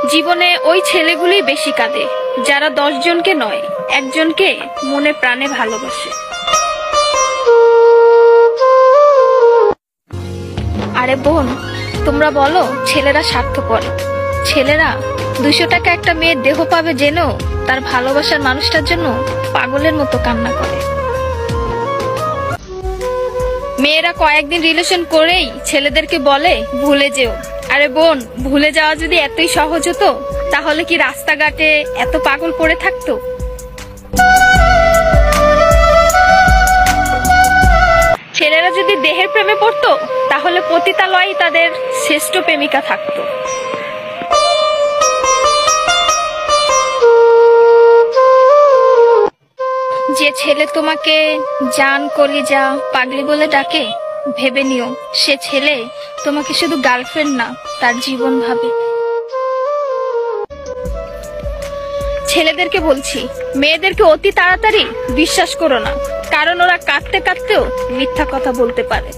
জীবনে ওই ছেলেগুলোই বেশি কাঁদে যারা 10 জনকে নয়, একজনকে মনে প্রাণে ভালোবাসে। আরে বোন, তোমরা বলো ছেলেরা স্বার্থপর। ছেলেরা 200 টাকা একটা মেয়ের দেহ পাবে জেনেও তার ভালোবাসার মানুষটার জন্য পাগলের মতো কান্না করে। মেয়েরা কয়েকদিন রিলেশন করেই ছেলেদেরকে বলে ভুলে যেও। আরে বোন, ভুলে যাওয়া যদি এতই সহজ হতো তাহলে কি রাস্তাঘাটে এত পাগল পড়ে থাকতো? ছেলেরা যদি দেহের প্রেমে পড়তো তাহলে পতিতালয়েই তাদের শ্রেষ্ঠ প্রেমিকা থাকতো। যে ছেলে তোমাকে জান, কলিজা, পাগলি বলে ডাকে, ভেবে নিও সে ছেলে তোমাকে শুধু গার্লফ্রেন্ড না, তার জীবন ভাবে। ছেলেদেরকে বলছি, মেয়েদেরকে অতি তাড়াতাড়ি বিশ্বাস করো না, কারণ ওরা কাঁদতে কাঁদতেও মিথ্যা কথা বলতে পারে।